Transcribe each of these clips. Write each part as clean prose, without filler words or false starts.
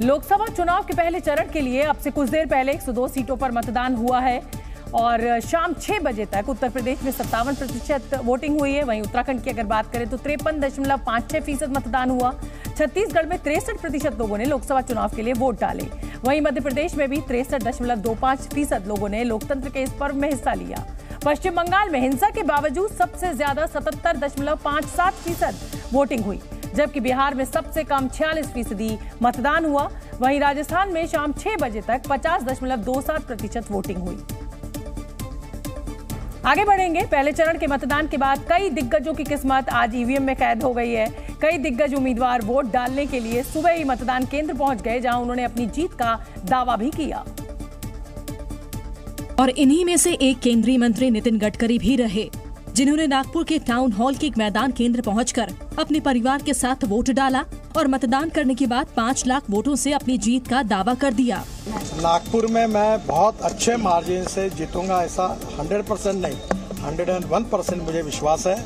लोकसभा चुनाव के पहले चरण के लिए अब से कुछ देर पहले 102 सीटों पर मतदान हुआ है और शाम 6 बजे तक उत्तर प्रदेश में 57% वोटिंग हुई है। वहीं उत्तराखंड की अगर बात करें तो 53.56% मतदान हुआ। छत्तीसगढ़ में 63% लोगों ने लोकसभा चुनाव के लिए वोट डाले। वहीं मध्य प्रदेश में भी 63.25% लोगों ने लोकतंत्र के इस पर्व में हिस्सा लिया। पश्चिम बंगाल में हिंसा के बावजूद सबसे ज्यादा 77.57% वोटिंग हुई, जबकि बिहार में सबसे कम 46% मतदान हुआ। वहीं राजस्थान में शाम 6 बजे तक 50.27% वोटिंग हुई। आगे बढ़ेंगे। पहले चरण के मतदान के बाद कई दिग्गजों की किस्मत आज ईवीएम में कैद हो गई है। कई दिग्गज उम्मीदवार वोट डालने के लिए सुबह ही मतदान केंद्र पहुंच गए, जहां उन्होंने अपनी जीत का दावा भी किया। और इन्हीं में से एक केंद्रीय मंत्री नितिन गडकरी भी रहे, जिन्होंने नागपुर के टाउन हॉल के एक मैदान केंद्र पहुंचकर अपने परिवार के साथ वोट डाला और मतदान करने के बाद 5 लाख वोटों से अपनी जीत का दावा कर दिया। नागपुर में मैं बहुत अच्छे मार्जिन से जीतूंगा, ऐसा 100% नहीं 101% मुझे विश्वास है।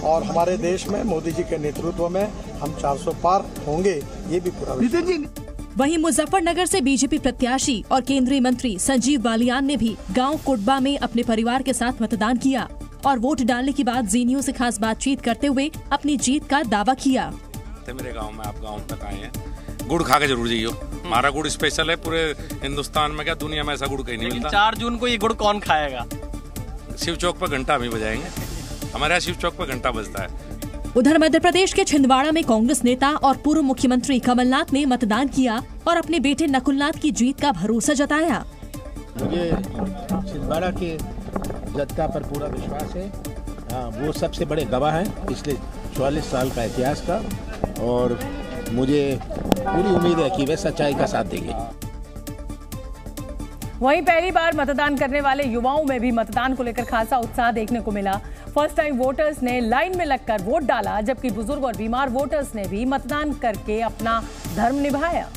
और हमारे देश में मोदी जी के नेतृत्व में हम 400 पार होंगे, ये भी पूरा विश्वास। वहीं मुजफ्फरनगर से बीजेपी प्रत्याशी और केंद्रीय मंत्री संजीव बालियान ने भी गांव कुटबा में अपने परिवार के साथ मतदान किया और वोट डालने के बाद जी न्यूज़ से खास बातचीत करते हुए अपनी जीत का दावा किया। मेरे गांव में आप गांव तक आए हैं, गुड़ खा के जरूर जाइयो। हमारा गुड़ स्पेशल है, पूरे हिंदुस्तान में क्या दुनिया में ऐसा गुड़ कहीं नहीं मिलता। 4 जून को ये गुड़ कौन खाएगा? शिव चौक पर घंटा भी बजाएंगे, हमारे यहाँ शिव चौक पर घंटा बजता है। उधर मध्य प्रदेश के छिंदवाड़ा में कांग्रेस नेता और पूर्व मुख्यमंत्री कमलनाथ ने मतदान किया और अपने बेटे नकुलनाथ की जीत का भरोसा जताया। मुझे छिंदवाड़ा के जनता पर पूरा विश्वास है। वो सबसे बड़े गवाह हैं पिछले 44 साल का इतिहास का, और मुझे पूरी उम्मीद है कि वे सच्चाई का साथ देंगे। वहीं पहली बार मतदान करने वाले युवाओं में भी मतदान को लेकर खासा उत्साह देखने को मिला। फर्स्ट टाइम वोटर्स ने लाइन में लगकर वोट डाला, जबकि बुजुर्ग और बीमार वोटर्स ने भी मतदान करके अपना धर्म निभाया।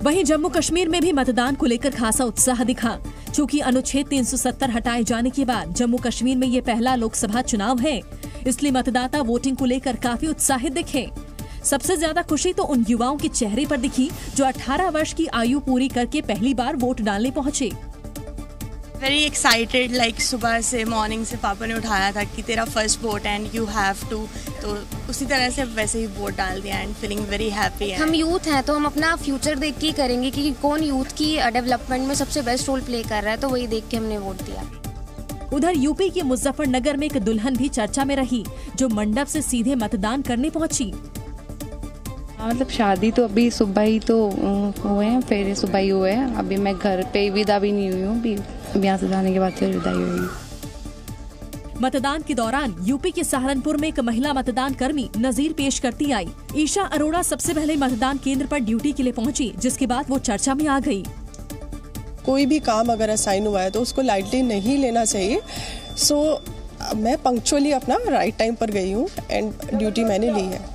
वहीं जम्मू कश्मीर में भी मतदान को लेकर खासा उत्साह दिखा। चूंकि अनुच्छेद 370 हटाए जाने के बाद जम्मू कश्मीर में ये पहला लोकसभा चुनाव है, इसलिए मतदाता वोटिंग को लेकर काफी उत्साहित दिखे। सबसे ज्यादा खुशी तो उन युवाओं के चेहरे पर दिखी जो 18 वर्ष की आयु पूरी करके पहली बार वोट डालने पहुंचे। वेरी एक्साइटेड, लाइक सुबह से मॉर्निंग से पापा ने उठाया था कि तेरा first vote and you have to, तो उसी तरह से वैसे ही वोट डाल दिया एंड फीलिंग वेरी हैप्पी। हम यूथ हैं तो हम अपना फ्यूचर देख के करेंगे कि कौन यूथ की डेवलपमेंट में सबसे बेस्ट रोल प्ले कर रहा है, तो वही देख के हमने वोट दिया। उधर यूपी के मुजफ्फरनगर में एक दुल्हन भी चर्चा में रही, जो मंडप से सीधे मतदान करने पहुंची। मतलब शादी तो अभी सुबह ही तो हुए हैं, फेरे सुबह ही हुए हैं। अभी मैं घर पे विदा भी नहीं हुई हूँ, अभी यहाँ से जाने के बाद फिर विदाई हुई। मतदान के दौरान यूपी के सहारनपुर में एक महिला मतदान कर्मी नजीर पेश करती आई। ईशा अरोड़ा सबसे पहले मतदान केंद्र पर ड्यूटी के लिए पहुंची, जिसके बाद वो चर्चा में आ गई। कोई भी काम अगर असाइन हुआ है तो उसको लाइटली नहीं लेना चाहिए। सो मैं पंक्चुअली अपना राइट टाइम पर गई हूँ एंड ड्यूटी मैंने ली है।